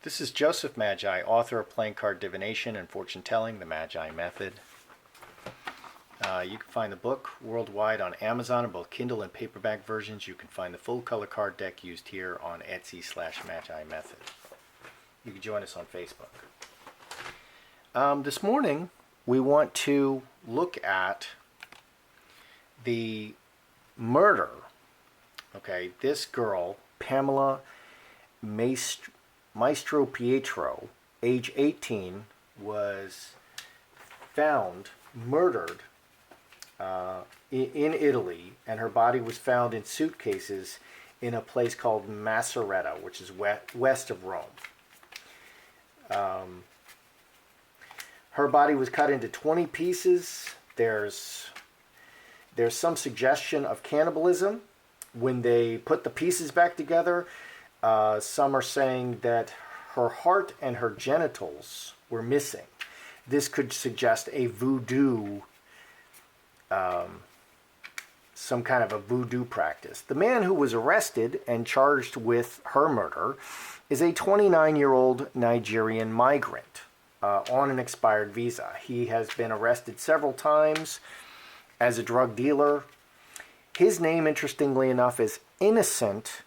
This is Joseph Magi, author of Playing Card Divination and Fortune Telling, the Magi Method. You can find the book worldwide on Amazon in both Kindle and paperback versions. You can find the full color card deck used here on Etsy/Magi Method. You can join us on Facebook. This morning, we want to look at the murder. Okay, this girl, Pamela Maestro Pietro, age 18, was found murdered in Italy, and her body was found in suitcases in a place called Macerata, which is west of Rome. Her body was cut into 20 pieces. There's some suggestion of cannibalism when they put the pieces back together. Some are saying that her heart and her genitals were missing. This could suggest a voodoo, some kind of a voodoo practice. The man who was arrested and charged with her murder is a 29-year-old Nigerian migrant on an expired visa. He has been arrested several times as a drug dealer. His name, interestingly enough, is Innocent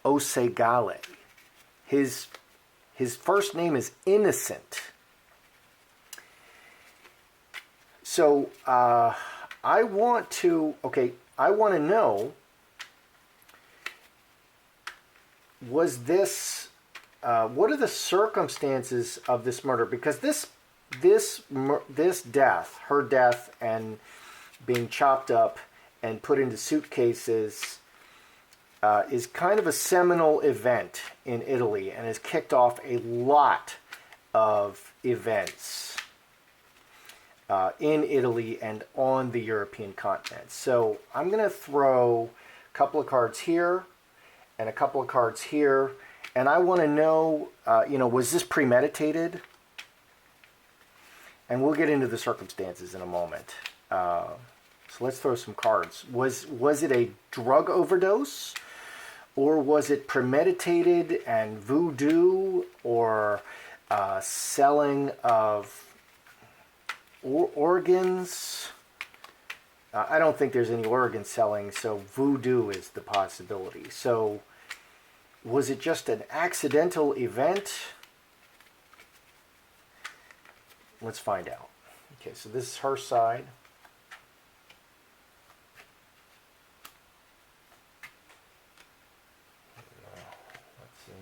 Osegale. His first name is Innocent. So I want to know, was this, what are the circumstances of this murder? Because this death, her death and being chopped up and put into suitcases, is kind of a seminal event in Italy and has kicked off a lot of events in Italy and on the European continent. So I'm going to throw a couple of cards here and a couple of cards here, and I want to know, was this premeditated? And we'll get into the circumstances in a moment. So let's throw some cards. Was it a drug overdose? Or was it premeditated and voodoo, or selling of organs? I don't think there's any organ selling, so voodoo is the possibility. So was it just an accidental event? Let's find out. Okay, so this is her side.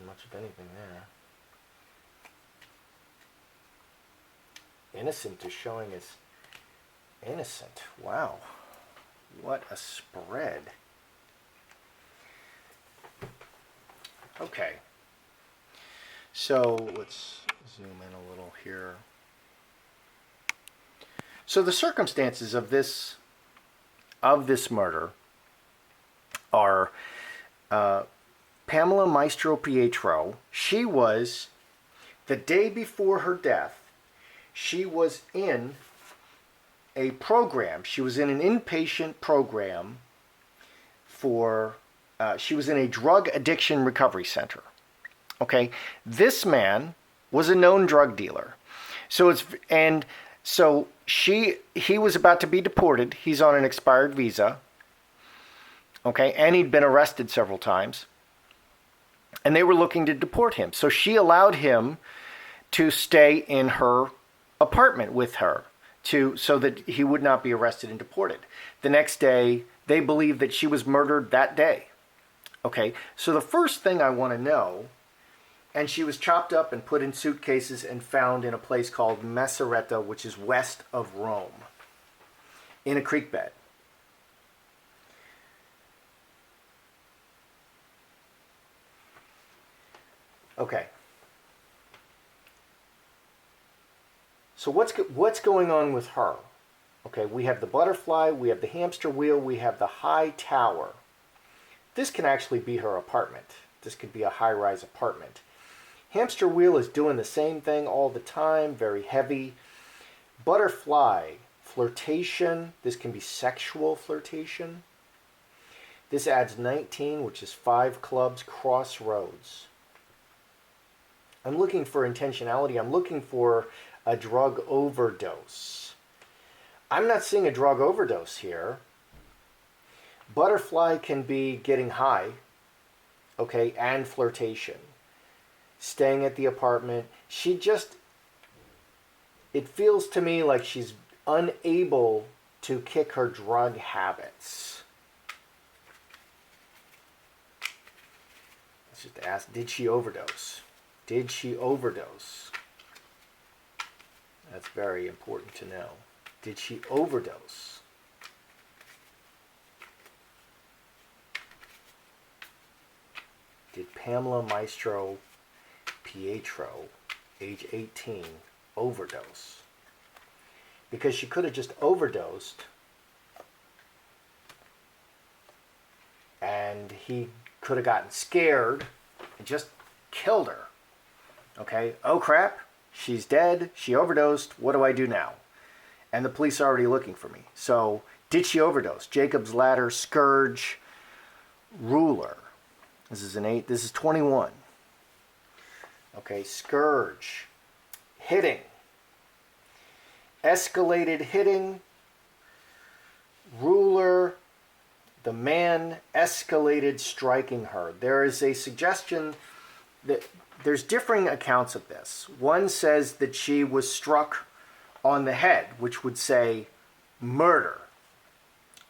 Much of anything there. Innocent is showing as innocent. Wow. What a spread. Okay. So let's zoom in a little here. So the circumstances of this murder are Pamela Maestro Pietro. She was, the day before her death, she was in a program. She was in an inpatient program she was in a drug addiction recovery center. Okay, this man was a known drug dealer. So he was about to be deported. He's on an expired visa. Okay, and he'd been arrested several times. And they were looking to deport him. So she allowed him to stay in her apartment with her so that he would not be arrested and deported. The next day, they believed that she was murdered that day. Okay, so the first thing I want to know, and she was chopped up and put in suitcases and found in a place called Macerata, which is west of Rome, in a creek bed. Okay. So what's going on with her? Okay, we have the butterfly, we have the hamster wheel, we have the high tower. This can actually be her apartment. This could be a high-rise apartment. Hamster wheel is doing the same thing all the time, very heavy. Butterfly, flirtation. This can be sexual flirtation. This adds 19, which is 5 clubs, crossroads. I'm looking for intentionality. I'm looking for a drug overdose. I'm not seeing a drug overdose here. Butterfly can be getting high, okay, and flirtation. Staying at the apartment. She just, it feels to me like she's unable to kick her drug habits. Let's just ask, did she overdose? Did she overdose? That's very important to know. Did she overdose? Did Pamela Maestro Pietro, age 18, overdose? Because she could have just overdosed and he could have gotten scared and just killed her. Okay, oh crap, she's dead, she overdosed, what do I do now? And the police are already looking for me. So, did she overdose? Jacob's Ladder, Scourge, Ruler. This is an 8, this is 21. Okay, Scourge, hitting, escalated hitting, Ruler, the man escalated striking her. There is a suggestion that there's differing accounts of this. One says that she was struck on the head, which would say murder.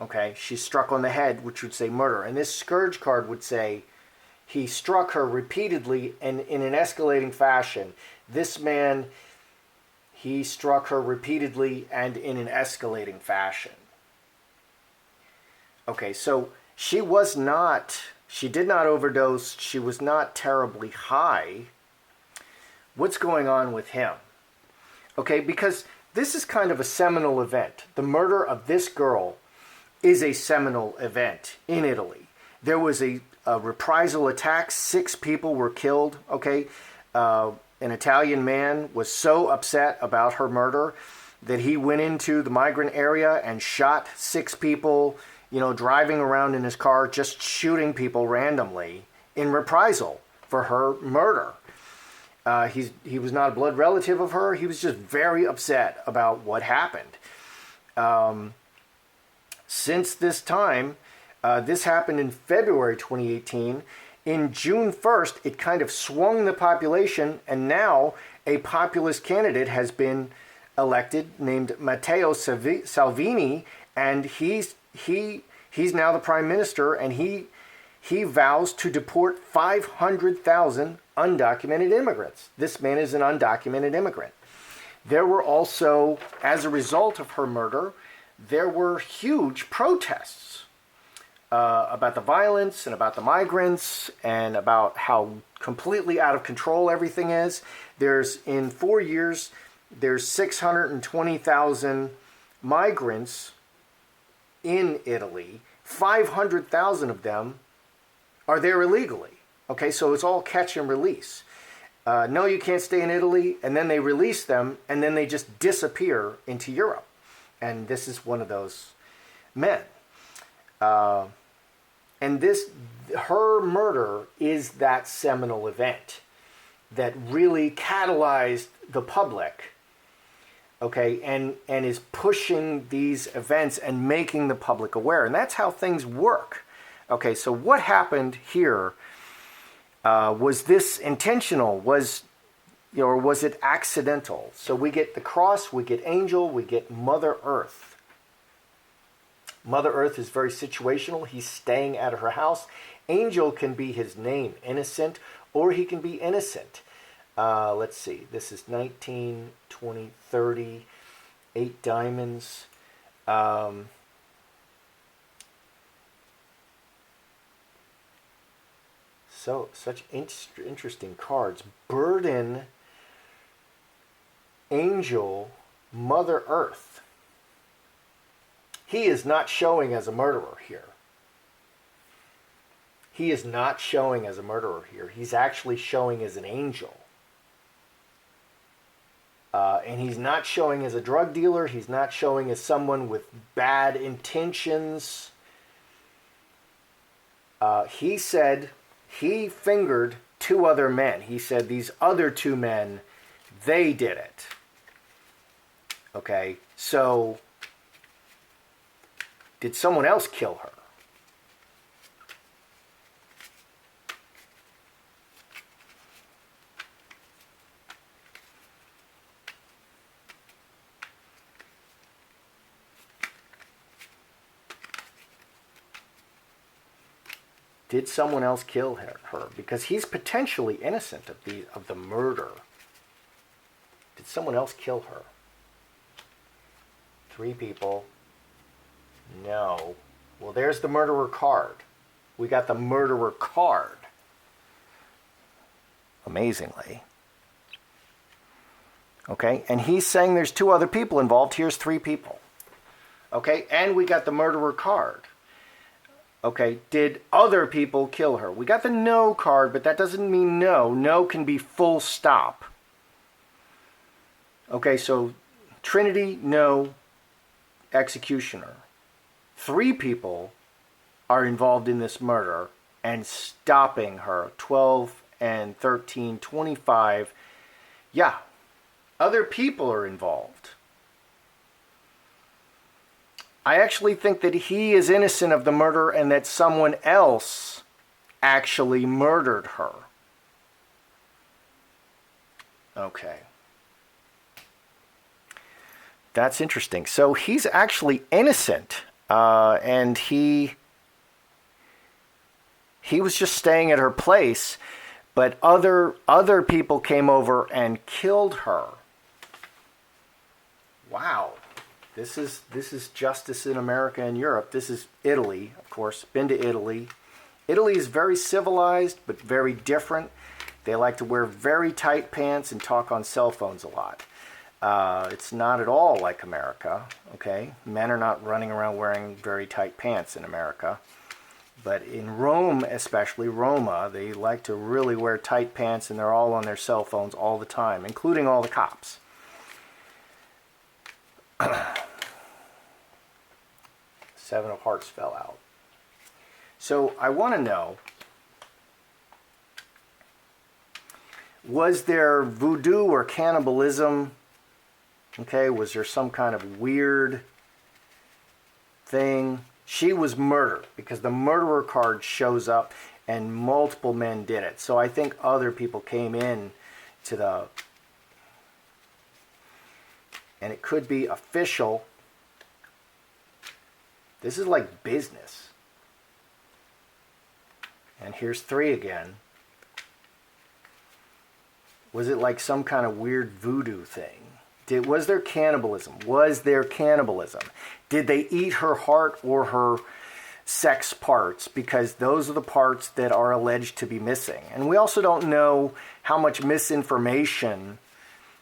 Okay, she's struck on the head, which would say murder. And this Scourge card would say he struck her repeatedly and in an escalating fashion. This man, he struck her repeatedly and in an escalating fashion. Okay, so she did not overdose. She was not terribly high. What's going on with him? Okay, because this is kind of a seminal event. The murder of this girl is a seminal event in Italy. There was a reprisal attack. 6 people were killed, okay? An Italian man was so upset about her murder that he went into the migrant area and shot 6 people, you know, driving around in his car, just shooting people randomly in reprisal for her murder. He was not a blood relative of her. He was just very upset about what happened. Since this time, this happened in February 2018. In June 1st, it kind of swung the population, and now a populist candidate has been elected named Matteo Salvini, and he's now the prime minister, and he vows to deport 500,000 undocumented immigrants. This man is an undocumented immigrant. There were also, as a result of her murder, there were huge protests about the violence and about the migrants and about how completely out of control everything is. In 4 years, there's 620,000 migrants in Italy. 500,000 of them are there illegally. Okay, so it's all catch and release. No, you can't stay in Italy, and then they release them, and then they just disappear into Europe. And this is one of those men. And her murder is that seminal event that really catalyzed the public, okay, and is pushing these events and making the public aware. And that's how things work. Okay, so what happened here? Was this intentional? Or was it accidental? So we get the cross, we get angel, we get Mother Earth. Mother Earth is very situational. He's staying at her house. Angel can be his name, innocent, or he can be innocent. Let's see. This is 19, 20, 30, 8 diamonds. So, such interesting cards. Burden, Angel, Mother Earth. He is not showing as a murderer here. He is not showing as a murderer here. He's actually showing as an angel. And he's not showing as a drug dealer. He's not showing as someone with bad intentions. He said he fingered two other men. He said these other two men, they did it. Okay, so did someone else kill her? Did someone else kill her? Because he's potentially innocent of the murder. Did someone else kill her? 3 people. No. Well, there's the murderer card. We got the murderer card. Amazingly. Okay, and he's saying there's 2 other people involved. Here's 3 people. Okay, and we got the murderer card. Okay, did other people kill her? We got the no card, but that doesn't mean no. No can be full stop. Okay, so Trinity, no, executioner. 3 people are involved in this murder and stopping her. 12 and 13, 25. Yeah, other people are involved. I actually think that he is innocent of the murder and that someone else actually murdered her. Okay. That's interesting. So he's actually innocent, and he was just staying at her place, but other people came over and killed her. Wow. This is justice in America and Europe. This is Italy, of course. Been to Italy. Italy is very civilized, but very different. They like to wear very tight pants and talk on cell phones a lot. It's not at all like America, okay? Men are not running around wearing very tight pants in America. But in Rome, especially Roma, they like to really wear tight pants, and they're all on their cell phones all the time, including all the cops. 7 of Hearts fell out. So I want to know, was there voodoo or cannibalism? Okay, was there some kind of weird thing? She was murdered because the murderer card shows up and multiple men did it. So I think other people came in to the... And it could be official. This is like business. And here's 3 again. Was it like some kind of weird voodoo thing? Was there cannibalism? Was there cannibalism? Did they eat her heart or her sex parts? Because those are the parts that are alleged to be missing. And we also don't know how much misinformation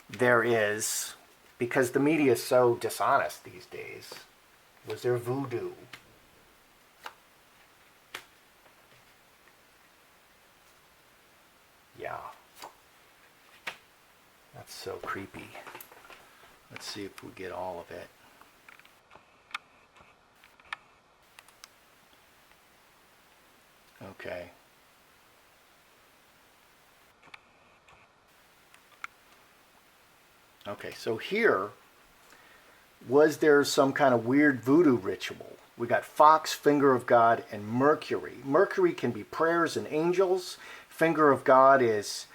there is, because the media is so dishonest these days. Was there voodoo? Yeah. That's so creepy. Let's see if we get all of it. Okay. Okay, so here, was there some kind of weird voodoo ritual? We got Fox, Finger of God, and Mercury. Mercury can be prayers and angels. Finger of God is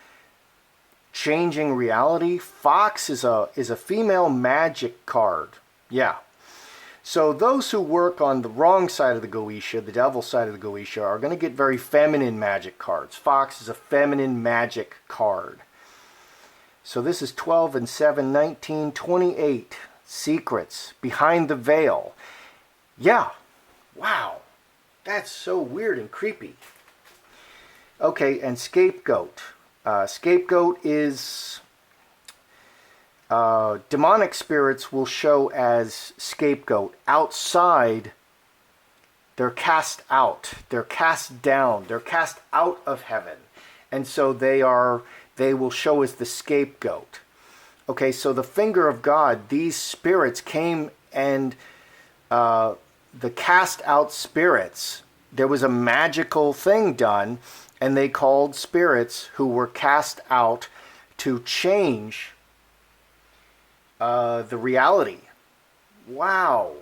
changing reality. Fox is a female magic card. Yeah. So those who work on the wrong side of the Goetia, the devil side of the Goetia, are going to get very feminine magic cards. Fox is a feminine magic card. So this is 12 and 7, 19, 28. Secrets behind the veil. Yeah. Wow. That's so weird and creepy. Okay, and scapegoat. Scapegoat is... demonic spirits will show as scapegoat. Outside, they're cast out. They're cast down. They're cast out of heaven. And so they will show as the scapegoat. Okay, so the finger of God, these spirits came and the cast out spirits, there was a magical thing done, and they called spirits who were cast out to change the reality. Wow.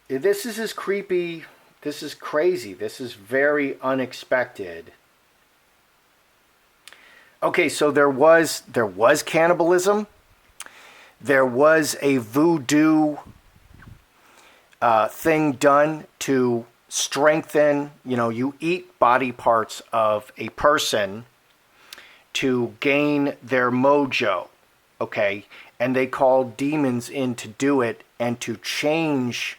This is as creepy. This is crazy. This is very unexpected. Okay, so there was cannibalism. There was a voodoo thing done to strengthen. You eat body parts of a person to gain their mojo, okay? And they called demons in to do it and to change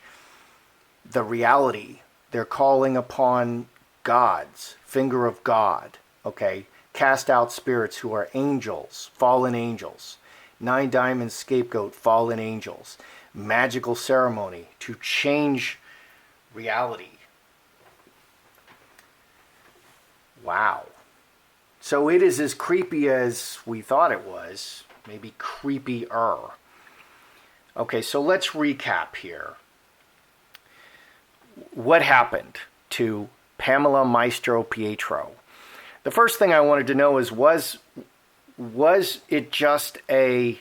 the reality. They're calling upon gods, finger of God, okay? Cast out spirits who are angels, fallen angels. 9 diamonds scapegoat, fallen angels. Magical ceremony to change reality. Wow. So it is as creepy as we thought it was, maybe creepier. Okay, so let's recap here. What happened to Pamela Maestro Pietro? The first thing I wanted to know is, was it just did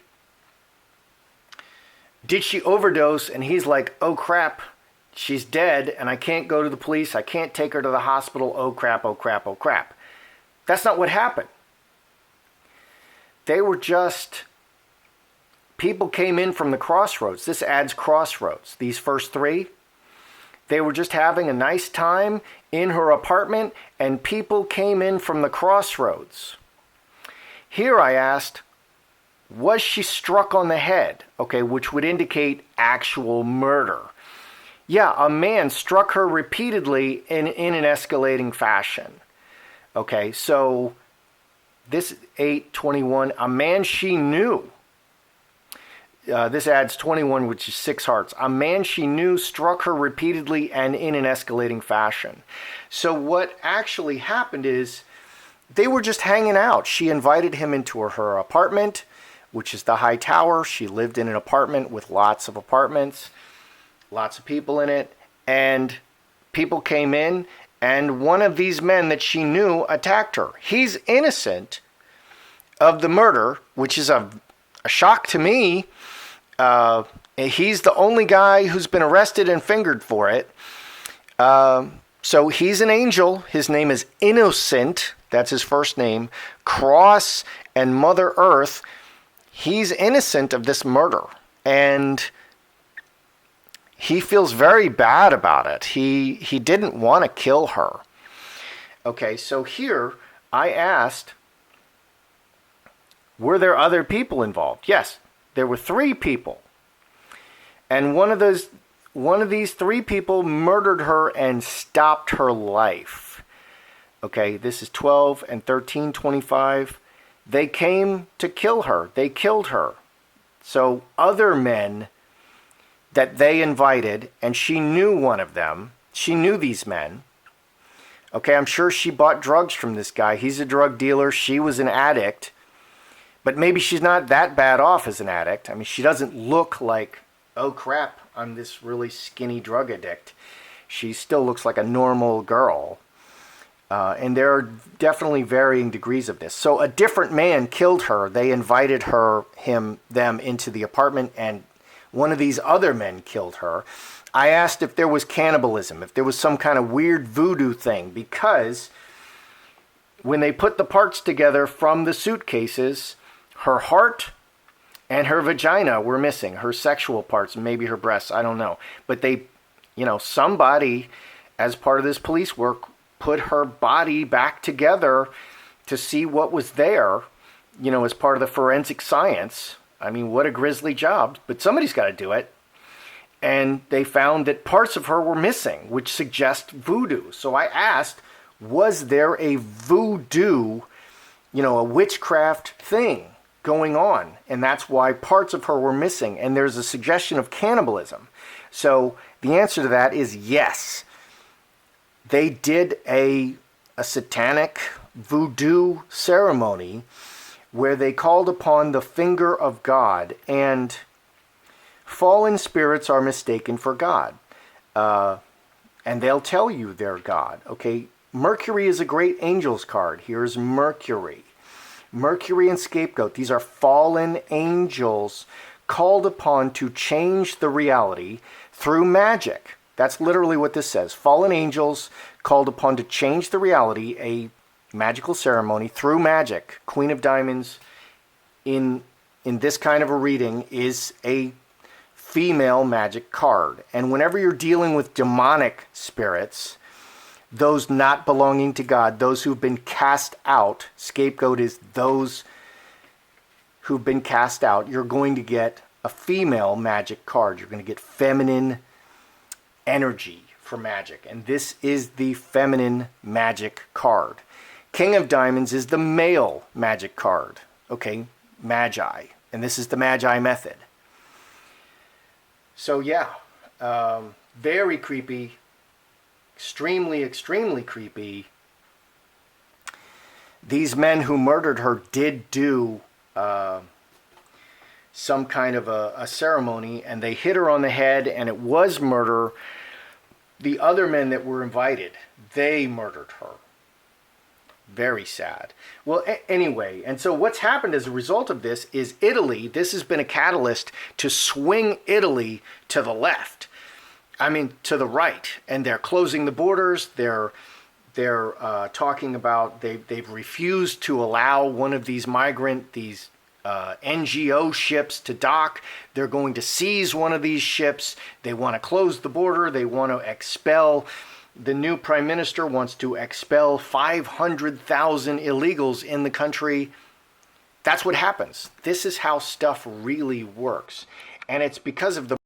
she overdose and he's like, oh crap, she's dead and I can't go to the police, I can't take her to the hospital, oh crap, oh crap, oh crap. That's not what happened. They were just, people came in from the crossroads. This adds crossroads. These first 3, they were just having a nice time in her apartment and people came in from the crossroads. Here I asked, was she struck on the head? Okay, which would indicate actual murder. Yeah, a man struck her repeatedly in an escalating fashion. Okay, so this 821, a man she knew. This adds 21, which is 6 hearts. A man she knew struck her repeatedly and in an escalating fashion. So what actually happened is they were just hanging out. She invited him into her apartment, which is the high tower. She lived in an apartment with lots of apartments, lots of people in it. And people came in, and one of these men that she knew attacked her. He's innocent of the murder, which is a shock to me. He's the only guy who's been arrested and fingered for it. So he's an angel. His name is Innocent. That's his first name. Cross and Mother Earth. He's innocent of this murder. And he feels very bad about it. He didn't want to kill her. Okay, so here I asked, were there other people involved? Yes, there were 3 people. And one of these 3 people murdered her and stopped her life. Okay, this is 12 and 13, 25. They came to kill her. They killed her. So other men that they invited, and she knew one of them. She knew these men. Okay, I'm sure she bought drugs from this guy. He's a drug dealer. She was an addict. But maybe she's not that bad off as an addict. I mean, she doesn't look like, oh crap, I'm this really skinny drug addict. She still looks like a normal girl. And there are definitely varying degrees of this. So a different man killed her. They invited them into the apartment, and one of these other men killed her. I asked if there was cannibalism, if there was some kind of weird voodoo thing, because when they put the parts together from the suitcases, her heart and her vagina were missing, her sexual parts, maybe her breasts, I don't know. But somebody, as part of this police work, put her body back together to see what was there, as part of the forensic science. I mean, what a grisly job, but somebody's got to do it. And they found that parts of her were missing, which suggests voodoo. So I asked, was there a voodoo, a witchcraft thing going on? And that's why parts of her were missing. And there's a suggestion of cannibalism. So the answer to that is yes. They did a satanic voodoo ceremony where they called upon the finger of God, and fallen spirits are mistaken for God. and they'll tell you they're God. Okay, Mercury is a great angels card. Here's Mercury. Mercury and scapegoat. These are fallen angels called upon to change the reality through magic. That's literally what this says. Fallen angels called upon to change the reality, a magical ceremony through magic. Queen of Diamonds in this kind of a reading is a female magic card. And whenever you're dealing with demonic spirits, those not belonging to God, those who've been cast out, scapegoat is those who've been cast out, you're going to get a female magic card. You're going to get feminine energy for magic. And this is the feminine magic card. King of Diamonds is the male magic card. Okay, Magi. And this is the Magi method. So yeah, very creepy. Extremely, extremely creepy. These men who murdered her did do some kind of a ceremony, and they hit her on the head, and it was murder. The other men that were invited, they murdered her. Very sad. Well, anyway, and so what's happened as a result of this is Italy, this has been a catalyst to swing Italy to the left. I mean, to the right, and they're closing the borders. They're talking about they've refused to allow one of these NGO ships to dock. They're going to seize one of these ships. They want to close the border. They want to expel. The new prime minister wants to expel 500,000 illegals in the country. That's what happens. This is how stuff really works, and it's because of the